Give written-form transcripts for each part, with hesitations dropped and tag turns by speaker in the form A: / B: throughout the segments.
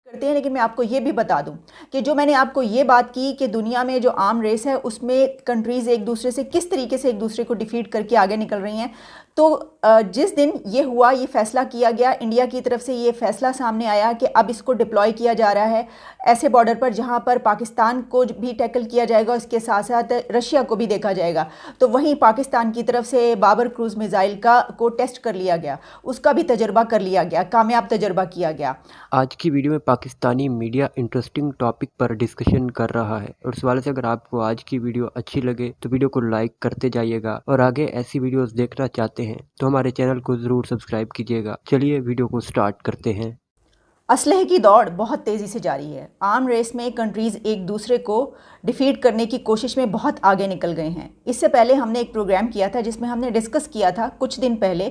A: करते हैं, लेकिन मैं आपको ये भी बता दूं कि जो मैंने आपको ये बात की कि दुनिया में जो आर्म रेस है उसमें कंट्रीज़ एक दूसरे से किस तरीके से एक दूसरे को डिफीट करके आगे निकल रही हैं। तो जिस दिन ये हुआ, ये फैसला किया गया, इंडिया की तरफ से ये फैसला सामने आया कि अब इसको डिप्लॉय किया जा रहा है ऐसे बॉर्डर पर जहां पर पाकिस्तान को भी टैकल किया जाएगा, उसके साथ साथ रशिया को भी देखा जाएगा। तो वहीं पाकिस्तान की तरफ से बाबर क्रूज़ मिज़ाइल को टेस्ट कर लिया गया, उसका भी तजर्बा कर लिया गया, कामयाब तजर्बा किया गया।
B: आज की वीडियो में पाकिस्तानी मीडिया इंटरेस्टिंग टॉपिक पर डिस्कशन कर रहा है और इस वाले से अगर आपको आज की वीडियो अच्छी लगे तो वीडियो को लाइक करते जाइएगा और आगे ऐसी वीडियोस देखना चाहते हैं तो हमारे चैनल को ज़रूर सब्सक्राइब कीजिएगा। चलिए वीडियो को स्टार्ट करते हैं।
A: असलहे की दौड़ बहुत तेज़ी से जारी है। आर्म रेस में कंट्रीज़ एक दूसरे को डिफीट करने की कोशिश में बहुत आगे निकल गए हैं। इससे पहले हमने एक प्रोग्राम किया था जिसमें हमने डिस्कस किया था कुछ दिन पहले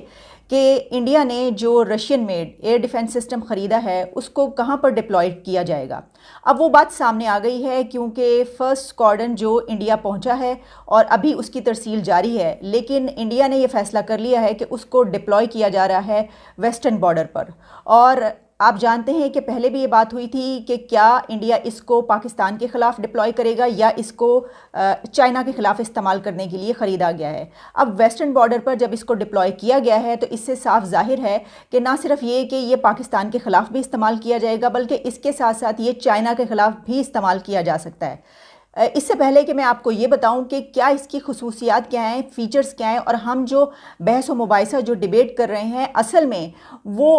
A: कि इंडिया ने जो Russian made air defence system ख़रीदा है उसको कहाँ पर डिप्लॉय किया जाएगा। अब वो बात सामने आ गई है क्योंकि फर्स्ट स्क्वाड्रन जो इंडिया पहुंचा है और अभी उसकी तरसील जारी है, लेकिन इंडिया ने ये फैसला कर लिया है कि उसको डिप्लॉय किया जा रहा है वेस्टर्न बॉर्डर पर। और आप जानते हैं कि पहले भी ये बात हुई थी कि क्या इंडिया इसको पाकिस्तान के ख़िलाफ़ डिप्लॉय करेगा या इसको चाइना के ख़िलाफ़ इस्तेमाल करने के लिए ख़रीदा गया है। अब वेस्टर्न बॉर्डर पर जब इसको डिप्लॉय किया गया है तो इससे साफ जाहिर है कि ना सिर्फ ये कि ये पाकिस्तान के ख़िलाफ़ भी इस्तेमाल किया जाएगा बल्कि इसके साथ साथ ये चाइना के ख़िलाफ़ भी इस्तेमाल किया जा सकता है। इससे पहले कि मैं आपको ये बताऊं कि क्या इसकी खुसूसियात क्या हैं, फ़ीचर्स क्या हैं और हम जो बहस व मुबाहिसा जो डिबेट कर रहे हैं असल में वो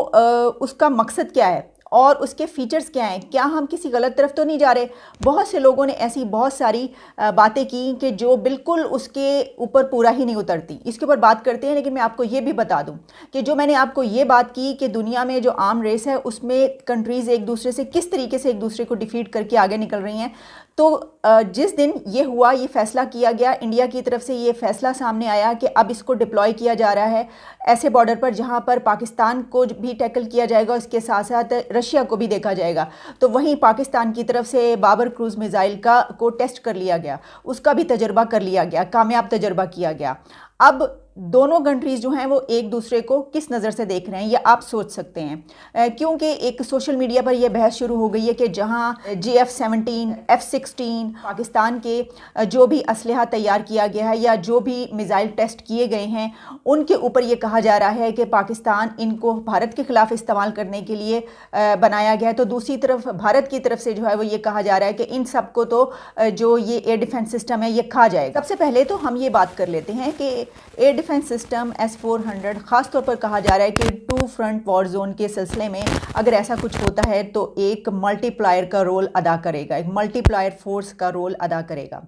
A: उसका मकसद क्या है और उसके फ़ीचर्स क्या हैं, क्या हम किसी गलत तरफ तो नहीं जा रहे। बहुत से लोगों ने ऐसी बहुत सारी बातें की कि जो बिल्कुल उसके ऊपर पूरा ही नहीं उतरती। इसके ऊपर बात करते हैं, लेकिन मैं आपको ये भी बता दूं कि जो मैंने आपको ये बात की कि दुनिया में जो आर्म रेस है उसमें कंट्रीज़ एक दूसरे से किस तरीके से एक दूसरे को डिफीट करके आगे निकल रही हैं। तो जिस दिन ये हुआ, ये फैसला किया गया, इंडिया की तरफ से ये फैसला सामने आया कि अब इसको डिप्लॉय किया जा रहा है ऐसे बॉर्डर पर जहां पर पाकिस्तान को भी टैकल किया जाएगा, उसके साथ साथ रशिया को भी देखा जाएगा। तो वहीं पाकिस्तान की तरफ से बाबर क्रूज़ मिज़ाइल को टेस्ट कर लिया गया, उसका भी तजर्बा कर लिया गया, कामयाब तजर्बा किया गया। अब दोनों कंट्रीज़ जो हैं वो एक दूसरे को किस नज़र से देख रहे हैं ये आप सोच सकते हैं, क्योंकि एक सोशल मीडिया पर यह बहस शुरू हो गई है कि जहां JF-17, F-16 पाकिस्तान के जो भी असलहा तैयार किया गया है या जो भी मिज़ाइल टेस्ट किए गए हैं उनके ऊपर ये कहा जा रहा है कि पाकिस्तान इनको भारत के ख़िलाफ़ इस्तेमाल करने के लिए बनाया गया है। तो दूसरी तरफ भारत की तरफ से जो है वो ये कहा जा रहा है कि इन सब को तो जो ये एयर डिफेंस सिस्टम है ये खा जाएगा। सबसे पहले तो हम ये बात कर लेते हैं कि एयर डिफेंस सिस्टम S-400 ख़ास तौर पर कहा जा रहा है कि टू फ्रंट वॉर जोन के सिलसिले में अगर ऐसा कुछ होता है तो एक मल्टीप्लायर का रोल अदा करेगा, एक मल्टीप्लायर फोर्स का रोल अदा करेगा।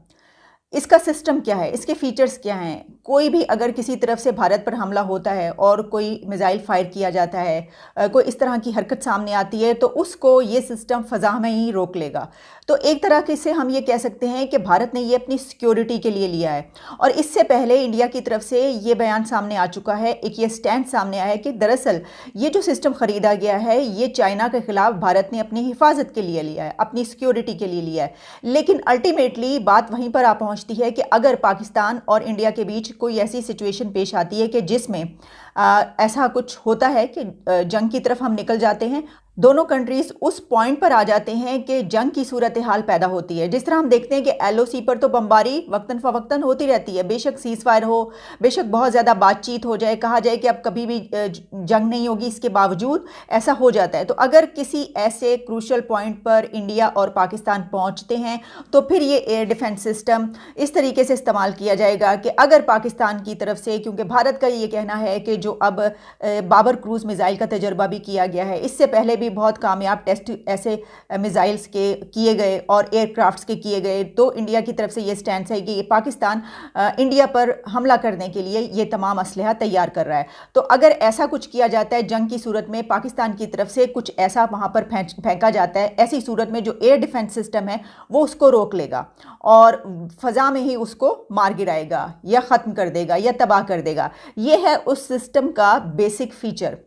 A: इसका सिस्टम क्या है, इसके फीचर्स क्या हैं। कोई भी अगर किसी तरफ से भारत पर हमला होता है और कोई मिज़ाइल फायर किया जाता है, कोई इस तरह की हरकत सामने आती है तो उसको ये सिस्टम फ़ज़ा में ही रोक लेगा। तो एक तरह से हम ये कह सकते हैं कि भारत ने ये अपनी सिक्योरिटी के लिए लिया है। और इससे पहले इंडिया की तरफ से ये बयान सामने आ चुका है, एक ये स्टैंड सामने आया है कि दरअसल ये जो सिस्टम ख़रीदा गया है ये चाइना के ख़िलाफ़ भारत ने अपनी हिफाजत के लिए लिया है, अपनी सिक्योरिटी के लिए लिया है। लेकिन अल्टीमेटली बात वहीं पर आ पहुँचती है कि अगर पाकिस्तान और इंडिया के बीच कोई ऐसी सिचुएशन पेश आती है कि जिसमें ऐसा कुछ होता है कि जंग की तरफ हम निकल जाते हैं, दोनों कंट्रीज़ उस पॉइंट पर आ जाते हैं कि जंग की सूरत हाल पैदा होती है। जिस तरह हम देखते हैं कि LOC पर तो बमबारी वक्तन फ़वक्तन होती रहती है, बेशक सीज़ फायर हो, बेशक बहुत ज़्यादा बातचीत हो जाए, कहा जाए कि अब कभी भी जंग नहीं होगी, इसके बावजूद ऐसा हो जाता है। तो अगर किसी ऐसे क्रूशल पॉइंट पर इंडिया और पाकिस्तान पहुँचते हैं तो फिर ये एयर डिफेंस सिस्टम इस तरीके से इस्तेमाल किया जाएगा कि अगर पाकिस्तान की तरफ से, क्योंकि भारत का ये कहना है कि जो अब बाबर क्रूज़ मिज़ाइल का तजर्बा भी किया गया है, इससे पहले भी बहुत कामयाब टेस्ट ऐसे मिज़ाइल्स के किए गए और एयरक्राफ्ट्स के किए गए, तो इंडिया की तरफ से ये स्टैंड है कि पाकिस्तान इंडिया पर हमला करने के लिए ये तमाम असलहा तैयार कर रहा है। तो अगर ऐसा कुछ किया जाता है जंग की सूरत में, पाकिस्तान की तरफ से कुछ ऐसा वहाँ पर फेंका जाता है, ऐसी सूरत में जो एयर डिफेंस सिस्टम है वो उसको रोक लेगा और फ़ज़ा में ही उसको मार गिराएगा या ख़त्म कर देगा या तबाह कर देगा। ये है उस सिस्टम का बेसिक फ़ीचर।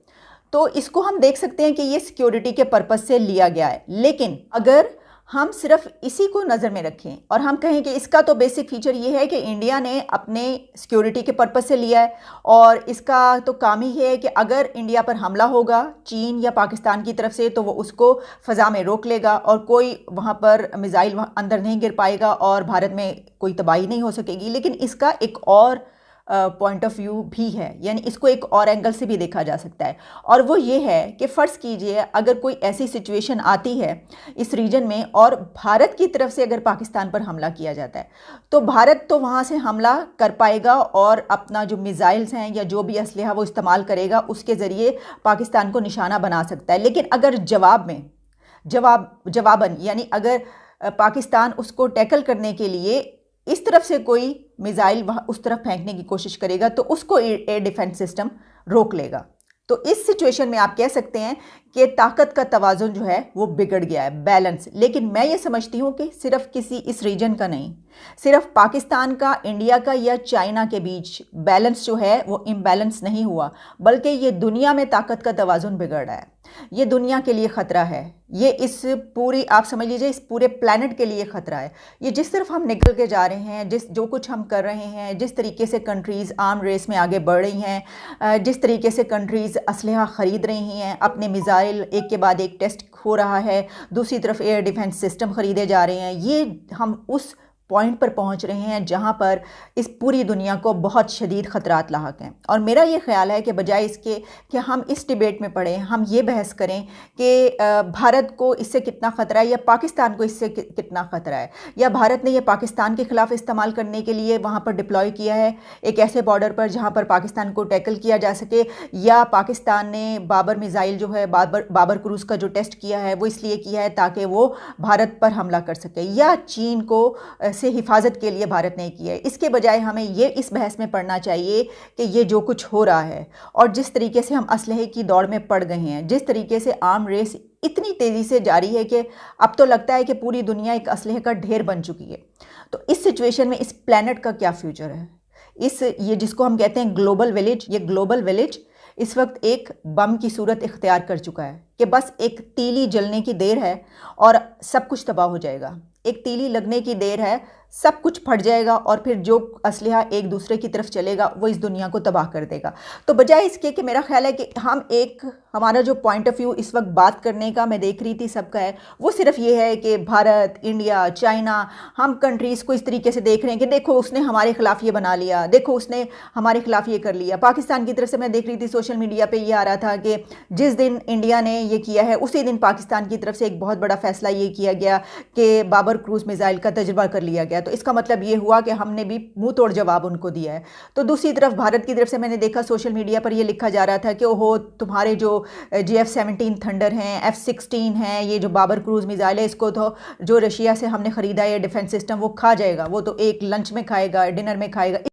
A: तो इसको हम देख सकते हैं कि ये सिक्योरिटी के पर्पज़ से लिया गया है। लेकिन अगर हम सिर्फ इसी को नज़र में रखें और हम कहें कि इसका तो बेसिक फीचर ये है कि इंडिया ने अपने सिक्योरिटी के पर्पज़ से लिया है और इसका तो काम ही है कि अगर इंडिया पर हमला होगा चीन या पाकिस्तान की तरफ से तो वो उसको फ़ज़ा में रोक लेगा और कोई वहाँ पर मिसाइल अंदर नहीं गिर पाएगा और भारत में कोई तबाही नहीं हो सकेगी। लेकिन इसका एक और पॉइंट ऑफ व्यू भी है, यानी इसको एक और एंगल से भी देखा जा सकता है, और वो ये है कि फ़र्ज़ कीजिए अगर कोई ऐसी सिचुएशन आती है इस रीजन में और भारत की तरफ से अगर पाकिस्तान पर हमला किया जाता है तो भारत तो वहाँ से हमला कर पाएगा और अपना जो मिसाइल्स हैं या जो भी असलहा वो इस्तेमाल करेगा उसके ज़रिए पाकिस्तान को निशाना बना सकता है। लेकिन अगर जवाबन यानी अगर पाकिस्तान उसको टैकल करने के लिए इस तरफ से कोई मिसाइल वह उस तरफ फेंकने की कोशिश करेगा तो उसको एयर डिफेंस सिस्टम रोक लेगा। तो इस सिचुएशन में आप कह सकते हैं कि ताकत का तवाज़ुन जो है वो बिगड़ गया है, बैलेंस। लेकिन मैं ये समझती हूँ कि सिर्फ किसी इस रीजन का नहीं, सिर्फ पाकिस्तान का, इंडिया का या चाइना के बीच बैलेंस जो है वो इम्बैलेंस नहीं हुआ, बल्कि ये दुनिया में ताकत का तवाज़ुन बिगड़ रहा है। ये दुनिया के लिए ख़तरा है, ये इस पूरी, आप समझ लीजिए इस पूरे प्लैनेट के लिए ख़तरा है। ये जिस तरफ हम निकल के जा रहे हैं, जो कुछ हम कर रहे हैं, जिस तरीके से कंट्रीज़ आर्म रेस में आगे बढ़ रही हैं, जिस तरीके से कंट्रीज़ असलहा ख़रीद रही हैं, अपने मिसाइल एक के बाद एक टेस्ट हो रहा है, दूसरी तरफ एयर डिफेंस सिस्टम ख़रीदे जा रहे हैं, ये हम उस पॉइंट पर पहुंच रहे हैं जहां पर इस पूरी दुनिया को बहुत शदीद ख़तरात लाहक हैं। और मेरा ये ख्याल है कि बजाय इसके कि हम इस डिबेट में पढ़ें, हम ये बहस करें कि भारत को इससे कितना ख़तरा है या पाकिस्तान को इससे कितना ख़तरा है, या भारत ने ये पाकिस्तान के ख़िलाफ़ इस्तेमाल करने के लिए वहाँ पर डिप्लॉय किया है एक ऐसे बॉर्डर पर जहाँ पर पाकिस्तान को टैकल किया जा सके, या पाकिस्तान ने बाबर मिसाइल जो है, बाबर क्रूज़ का जो टेस्ट किया है वो इसलिए किया है ताकि वो भारत पर हमला कर सके, या चीन को से हिफाजत के लिए भारत ने किया है। इसके बजाय हमें ये इस बहस में पढ़ना चाहिए कि ये जो कुछ हो रहा है और जिस तरीके से हम असलहे की दौड़ में पड़ गए हैं, जिस तरीके से आर्म रेस इतनी तेज़ी से जारी है कि अब तो लगता है कि पूरी दुनिया एक असलहे का ढेर बन चुकी है। तो इस सिचुएशन में इस प्लैनेट का क्या फ्यूचर है? ये जिसको हम कहते हैं ग्लोबल विलेज, ये ग्लोबल विलेज इस वक्त एक बम की सूरत इख्तियार कर चुका है कि बस एक तीली जलने की देर है और सब कुछ तबाह हो जाएगा। एक तीली लगने की देर है, सब कुछ फट जाएगा और फिर जो असलहा एक दूसरे की तरफ चलेगा वो इस दुनिया को तबाह कर देगा। तो बजाय इसके कि मेरा ख्याल है कि हमारा जो पॉइंट ऑफ व्यू इस वक्त बात करने का मैं देख रही थी सबका है, वो सिर्फ ये है कि भारत, इंडिया, चाइना, हम कंट्रीज़ को इस तरीके से देख रहे हैं कि देखो उसने हमारे खिलाफ ये बना लिया, देखो उसने हमारे खिलाफ ये कर लिया। पाकिस्तान की तरफ से मैं देख रही थी सोशल मीडिया पर ये आ रहा था कि जिस दिन इंडिया ने ये किया है उसी दिन पाकिस्तान की तरफ से एक बहुत बड़ा फैसला ये किया गया कि बाबर क्रूज़ मिसाइल का तजुर्बा कर लिया गया। तो इसका मतलब ये हुआ कि हमने भी मुंह तोड़ जवाब उनको दिया है। तो दूसरी तरफ भारत की तरफ से मैंने देखा सोशल मीडिया पर ये लिखा जा रहा था कि ओहो तुम्हारे जो GF-17 थंडर हैं, F-16 हैं, ये जो बाबर क्रूज़ मिसाइल है, इसको तो जो रशिया से हमने ख़रीदा है डिफेंस सिस्टम वो खा जाएगा, वो तो एक लंच में खाएगा, डिनर में खाएगा।